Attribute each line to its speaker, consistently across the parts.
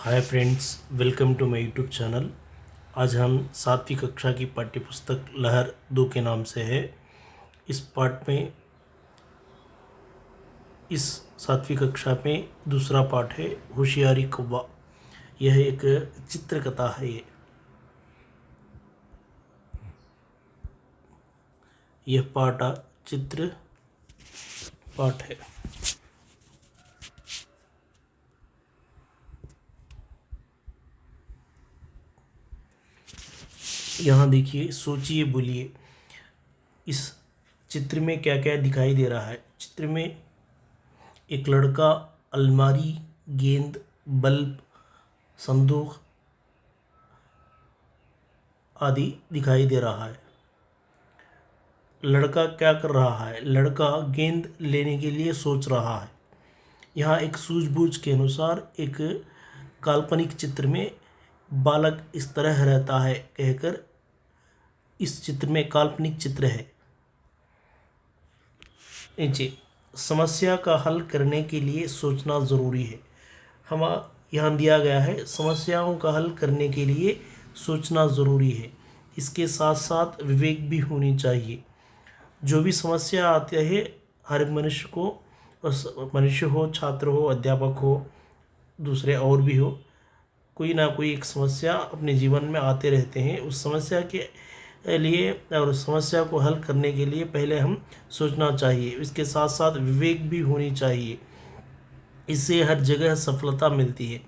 Speaker 1: Hi friends, welcome to my YouTube channel. आज हम 7वीं कक्षा की पाठ्यपुस्तक लहर 2 के नाम से है। इस पाठ में इस 7वीं कक्षा में दूसरा पाठ है होशियारी कौवा। यह एक चित्रकथा है। यह पाठ चित्र पाठ है। यहाँ देखिए, सोचिए, बोलिए, इस चित्र में क्या क्या दिखाई दे रहा है। चित्र में एक लड़का अलमारी, गेंद, बल्ब, संदूक आदि दिखाई दे रहा है। लड़का क्या कर रहा है? लड़का गेंद लेने के लिए सोच रहा है। यहाँ एक सूझबूझ के अनुसार एक काल्पनिक चित्र में बालक इस तरह रहता है कहकर इस चित्र में काल्पनिक चित्र है। नीचे समस्या का हल करने के लिए सोचना ज़रूरी है। हम यहाँ दिया गया है समस्याओं का हल करने के लिए सोचना ज़रूरी है। इसके साथ साथ विवेक भी होनी चाहिए। जो भी समस्या आती है हर मनुष्य को, मनुष्य हो, छात्र हो, अध्यापक हो, दूसरे और भी हो, कोई ना कोई एक समस्या अपने जीवन में आते रहते हैं। उस समस्या के लिए और समस्या को हल करने के लिए पहले हम सोचना चाहिए। इसके साथ साथ विवेक भी होनी चाहिए। इससे हर जगह सफलता मिलती है।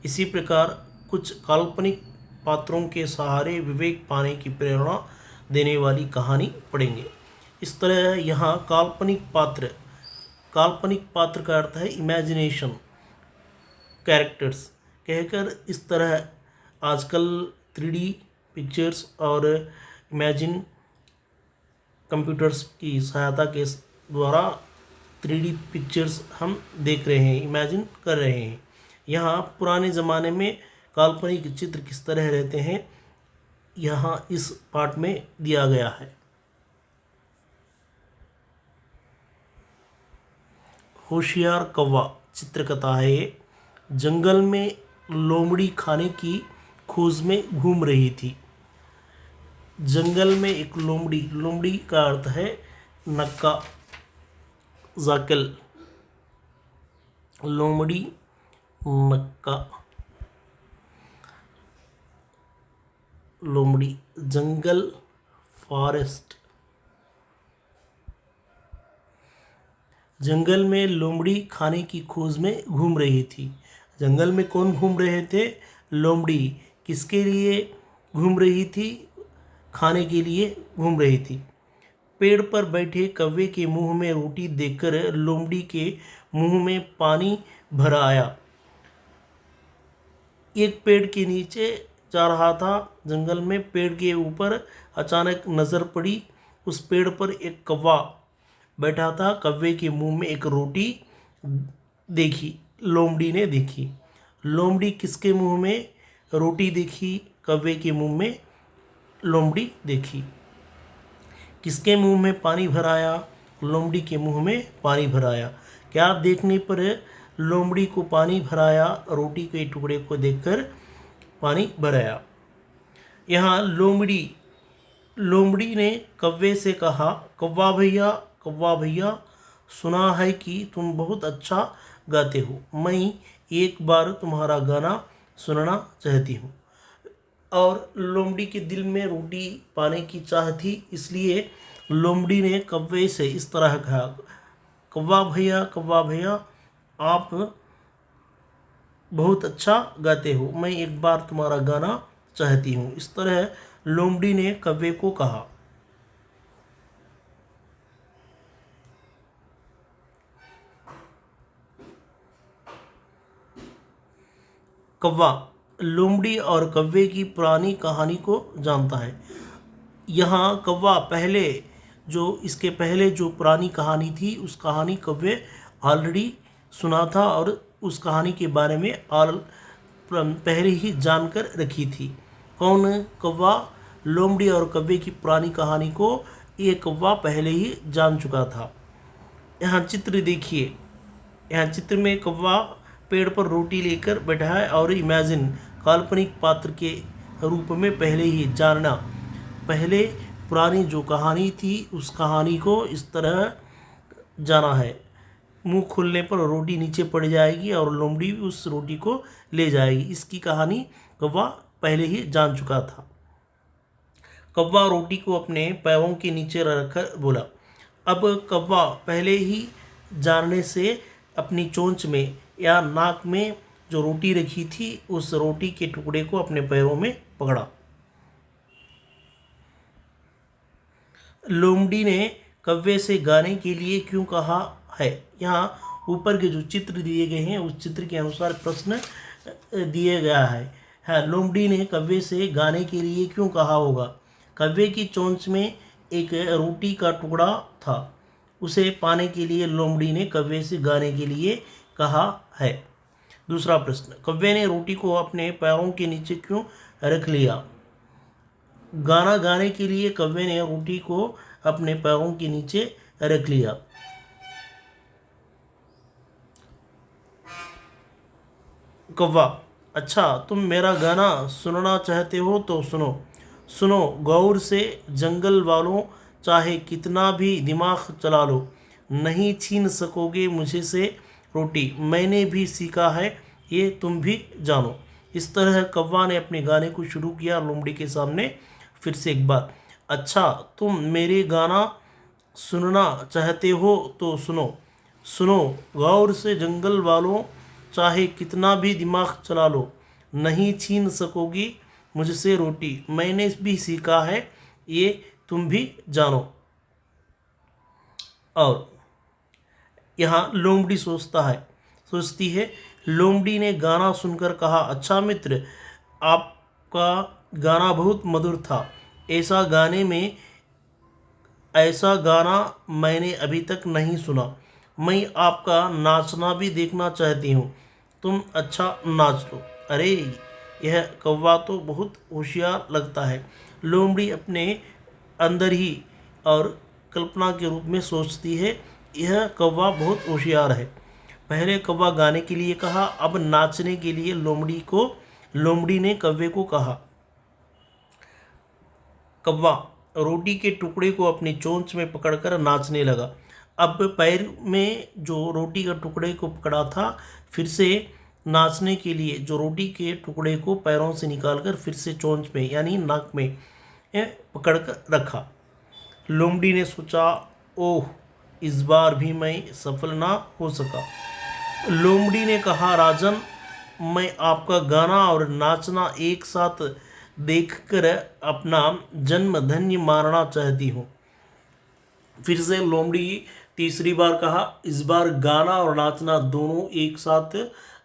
Speaker 1: इसी प्रकार कुछ काल्पनिक पात्रों के सहारे विवेक पाने की प्रेरणा देने वाली कहानी पढ़ेंगे। इस तरह यहाँ काल्पनिक पात्र का अर्थ है इमेजिनेशन, कैरेक्टर्स कहकर इस तरह आजकल 3D पिक्चर्स और इमेजिन कंप्यूटर्स की सहायता के द्वारा 3D पिक्चर्स हम देख रहे हैं, इमेजिन कर रहे हैं। यहाँ पुराने ज़माने में काल्पनिक चित्र किस तरह रहते हैं यहाँ इस पाठ में दिया गया है। होशियार कौवा चित्रकथा है। जंगल में लोमड़ी खाने की खोज में घूम रही थी। जंगल में एक लोमड़ी का अर्थ है नक्का, जाकिल। लोमड़ी, नक्का, लोमड़ी, जंगल, फॉरेस्ट। जंगल में लोमड़ी खाने की खोज में घूम रही थी। जंगल में कौन घूम रहे थे? लोमड़ी। किसके लिए घूम रही थी? खाने के लिए घूम रही थी। पेड़ पर बैठे कौवे के मुंह में रोटी देखकर लोमड़ी के मुंह में पानी भर आया। एक पेड़ के नीचे जा रहा था जंगल में। पेड़ के ऊपर अचानक नज़र पड़ी। उस पेड़ पर एक कौवा बैठा था। कौवे के मुंह में एक रोटी देखी, लोमड़ी ने देखी। लोमड़ी किसके मुंह में रोटी देखी? कौवे के मुंह में लोमड़ी देखी। किसके मुंह में पानी भराया? लोमड़ी के मुंह में पानी भराया। क्या देखने पर लोमड़ी को पानी भराया? रोटी के टुकड़े को देखकर पानी भराया। यहाँ लोमड़ी ने कौवे से कहा, कौवा भैया, सुना है कि तुम बहुत अच्छा गाते हो। मैं एक बार तुम्हारा गाना सुनना चाहती हूँ। और लोमड़ी के दिल में रोटी पाने की चाह थी, इसलिए लोमड़ी ने कौवे से इस तरह कहा, कौवा भैया, आप बहुत अच्छा गाते हो। मैं एक बार तुम्हारा गाना चाहती हूँ। इस तरह लोमड़ी ने कौवे को कहा। कौवा लोमड़ी और कौवे की पुरानी कहानी को जानता है। यहाँ कौवा इसके पहले जो पुरानी कहानी थी उस कहानी कौवे ऑलरेडी सुना था और उस कहानी के बारे में पहले ही जानकर रखी थी। कौन? कौवा। लोमड़ी और कौवे की पुरानी कहानी को ये कौवा पहले ही जान चुका था। यहाँ चित्र देखिए। यहाँ चित्र में कौवा पेड़ पर रोटी लेकर बैठा है और इमेजिन काल्पनिक पात्र के रूप में पहले ही जानना। पहले पुरानी जो कहानी थी उस कहानी को इस तरह जाना है। मुंह खुलने पर रोटी नीचे पड़ जाएगी और लोमड़ी उस रोटी को ले जाएगी। इसकी कहानी कौवा पहले ही जान चुका था। कौवा रोटी को अपने पैरों के नीचे रखकर बोला। अब कौवा पहले ही जानने से अपनी चोंच में या नाक में जो रोटी रखी थी उस रोटी के टुकड़े को अपने पैरों में पकड़ा। लोमड़ी ने कौवे से गाने के लिए क्यों कहा है। यहाँ ऊपर के जो चित्र दिए गए हैं उस चित्र के अनुसार प्रश्न दिए गया है। लोमड़ी ने कौवे से गाने के लिए क्यों कहा होगा। कौवे की चोंच में एक रोटी का टुकड़ा था, उसे पाने के लिए लोमड़ी ने कौवे से गाने के लिए कहा है। दूसरा प्रश्न, कौवे ने रोटी को अपने पैरों के नीचे क्यों रख लिया। गाना गाने के लिए कौवे ने रोटी को अपने पैरों के नीचे रख लिया। कौवा, अच्छा तुम मेरा गाना सुनना चाहते हो तो सुनो। सुनो गौर से जंगल वालों, चाहे कितना भी दिमाग चला लो, नहीं छीन सकोगे मुझे से रोटी। मैंने भी सीखा है ये तुम भी जानो। इस तरह कौवा ने अपने गाने को शुरू किया लोमड़ी के सामने। फिर से एक बार, अच्छा तुम मेरे गाना सुनना चाहते हो तो सुनो। सुनो गौर से जंगल वालों, चाहे कितना भी दिमाग चला लो, नहीं छीन सकोगी मुझसे रोटी। मैंने भी सीखा है ये तुम भी जानो। और यहाँ लोमड़ी सोचती है। लोमड़ी ने गाना सुनकर कहा, अच्छा मित्र, आपका गाना बहुत मधुर था। ऐसा गाना मैंने अभी तक नहीं सुना। मैं आपका नाचना भी देखना चाहती हूँ। तुम अच्छा नाच लो। अरे यह कौवा तो बहुत होशियार लगता है। लोमड़ी अपने अंदर ही और कल्पना के रूप में सोचती है, यह कौवा बहुत होशियार है। पहले कौवा गाने के लिए कहा, अब नाचने के लिए लोमड़ी ने कौवे को कहा। कौवा रोटी के टुकड़े को अपनी चोंच में पकड़कर नाचने लगा। अब पैर में जो रोटी का टुकड़े को पकड़ा था, फिर से नाचने के लिए जो रोटी के टुकड़े को पैरों से निकालकर फिर से चोंच में यानी नाक में पकड़ कर रखा। लोमड़ी ने सोचा, ओह इस बार भी मैं सफल ना हो सका। लोमड़ी ने कहा, राजन, मैं आपका गाना और नाचना एक साथ देखकर अपना जन्म धन्य मानना चाहती हूँ। फिर से लोमड़ी तीसरी बार कहा, इस बार गाना और नाचना दोनों एक साथ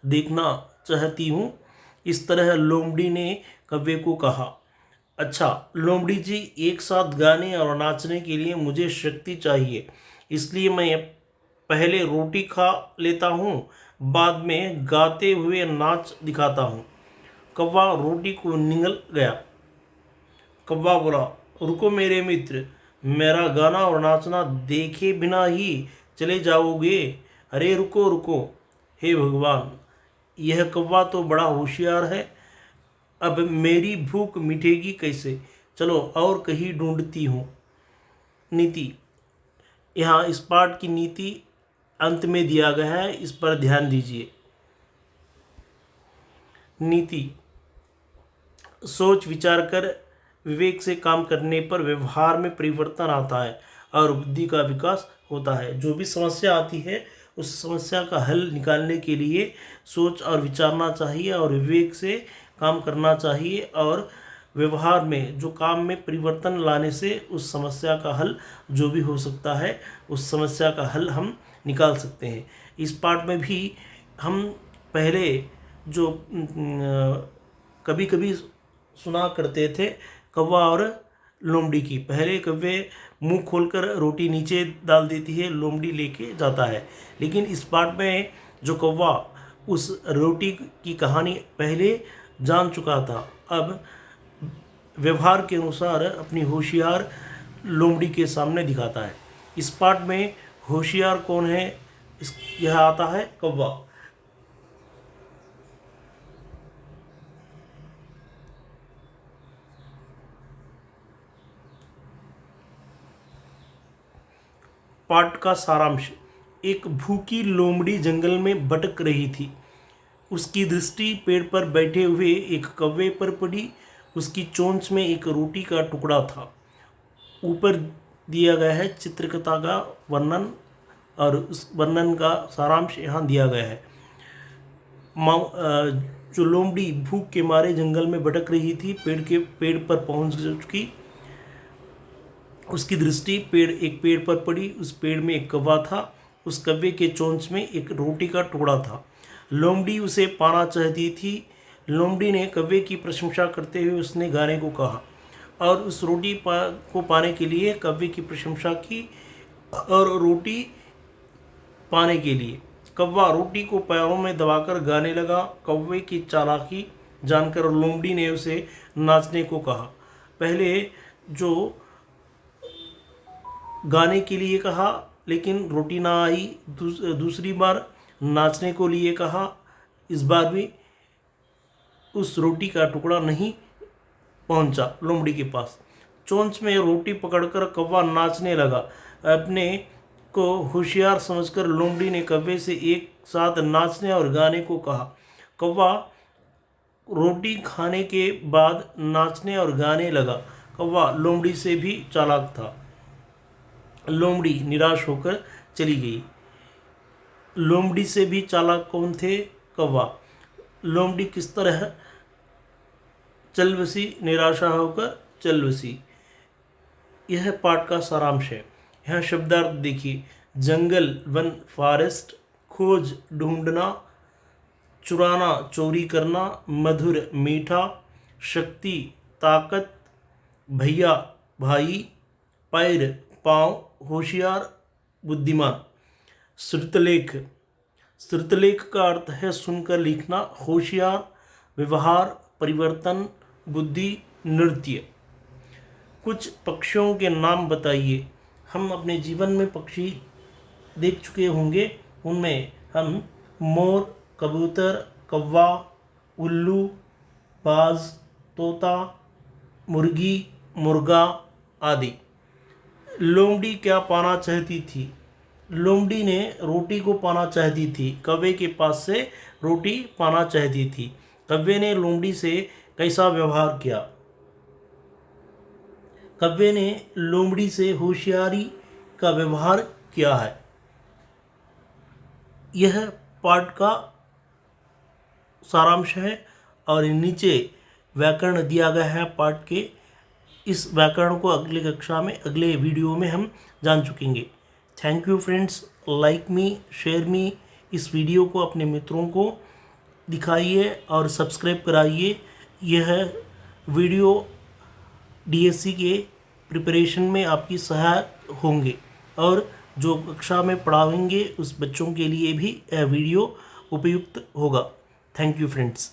Speaker 1: देखना चाहती हूँ। इस तरह लोमड़ी ने कौवे को कहा, अच्छा लोमड़ी जी, एक साथ गाने और नाचने के लिए मुझे शक्ति चाहिए, इसलिए मैं पहले रोटी खा लेता हूँ, बाद में गाते हुए नाच दिखाता हूँ। कौवा रोटी को निगल गया। कौवा बोला, रुको मेरे मित्र, मेरा गाना और नाचना देखे बिना ही चले जाओगे। अरे रुको रुको, हे भगवान, यह कौवा तो बड़ा होशियार है। अब मेरी भूख मिटेगी कैसे। चलो और कहीं ढूंढती हूँ। नीति, यहाँ इस पाठ की नीति अंत में दिया गया है, इस पर ध्यान दीजिए। नीति, सोच विचार कर विवेक से काम करने पर व्यवहार में परिवर्तन आता है और बुद्धि का विकास होता है। जो भी समस्या आती है उस समस्या का हल निकालने के लिए सोच और विचारना चाहिए और विवेक से काम करना चाहिए, और व्यवहार में जो काम में परिवर्तन लाने से उस समस्या का हल जो भी हो सकता है उस समस्या का हल हम निकाल सकते हैं। इस पाठ में भी हम पहले जो कभी कभी सुना करते थे कौवा और लोमड़ी की, पहले कौवे मुंह खोलकर रोटी नीचे डाल देती है, लोमड़ी लेके जाता है। लेकिन इस पाठ में जो कौवा उस रोटी की कहानी पहले जान चुका था, अब व्यवहार के अनुसार अपनी होशियार लोमड़ी के सामने दिखाता है। इस पाठ में होशियार कौन है, यह आता है कौवा। पाठ का सारांश। एक भूखी लोमड़ी जंगल में भटक रही थी। उसकी दृष्टि पेड़ पर बैठे हुए एक कौवे पर पड़ी। उसकी चोंच में एक रोटी का टुकड़ा था। ऊपर दिया गया है चित्रकथा का वर्णन और उस वर्णन का सारांश यहाँ दिया गया है। जो लोमड़ी भूख के मारे जंगल में भटक रही थी, पेड़ पर पहुंच चुकी। उसकी दृष्टि एक पेड़ पर पड़ी। उस पेड़ में एक कौवा था। उस कौवे के चोंच में एक रोटी का टुकड़ा था। लोमड़ी उसे पाना चाहती थी। लोमड़ी ने कौवे की प्रशंसा करते हुए उसने गाने को कहा और उस रोटी को पाने के लिए कौवे की प्रशंसा की। और रोटी पाने के लिए कौवा रोटी को पैरों में दबाकर गाने लगा। कौवे की चालाकी जानकर लोमड़ी ने उसे नाचने को कहा। पहले जो गाने के लिए कहा लेकिन रोटी ना आई। दूसरी बार नाचने को लिए कहा। इस बार भी उस रोटी का टुकड़ा नहीं पहुंचा लोमड़ी के पास। चोंच में रोटी पकड़कर कौवा नाचने लगा। अपने को होशियार समझकर लोमड़ी ने कौवे से एक साथ नाचने और गाने को कहा। कौवा रोटी खाने के बाद नाचने और गाने लगा। कौवा लोमड़ी से भी चालाक था। लोमड़ी निराश होकर चली गई। लोमड़ी से भी चालाक कौन थे? कौवा। लोमड़ी किस तरह चल बसी, निराशा होकर चल बसी। यह पाठ का सारांश है। यहाँ शब्दार्थ देखिए। जंगल वन फॉरेस्ट, खोज ढूंढना, चुराना चोरी करना, मधुर मीठा, शक्ति ताकत, भैया भाई, पैर पाँव, होशियार बुद्धिमान। श्रुतलेख। श्रुतलेख का अर्थ है सुनकर लिखना, होशियार, व्यवहार, परिवर्तन, बुद्धि, नृत्य। कुछ पक्षियों के नाम बताइए। हम अपने जीवन में पक्षी देख चुके होंगे। उनमें हम मोर, कबूतर, कौवा, उल्लू, बाज, तोता, मुर्गी, मुर्गा आदि। लोमड़ी क्या पाना चाहती थी? लोमड़ी ने रोटी को पाना चाहती थी। कौवे के पास से रोटी पाना चाहती थी। कौवे ने लोमड़ी से कैसा व्यवहार किया? कौवे ने लोमड़ी से होशियारी का व्यवहार किया है। यह पाठ का सारांश है और नीचे व्याकरण दिया गया है पाठ के। इस व्याकरण को अगले कक्षा में, अगले वीडियो में हम जान चुकेंगे। Thank you friends. Like me, share me. इस वीडियो को अपने मित्रों को दिखाइए और सब्सक्राइब कराइए। यह वीडियो डीएससी के प्रिपरेशन में आपकी सहायक होंगे और जो कक्षा में पढ़ाएंगे उस बच्चों के लिए भी यह वीडियो उपयुक्त होगा। Thank you friends.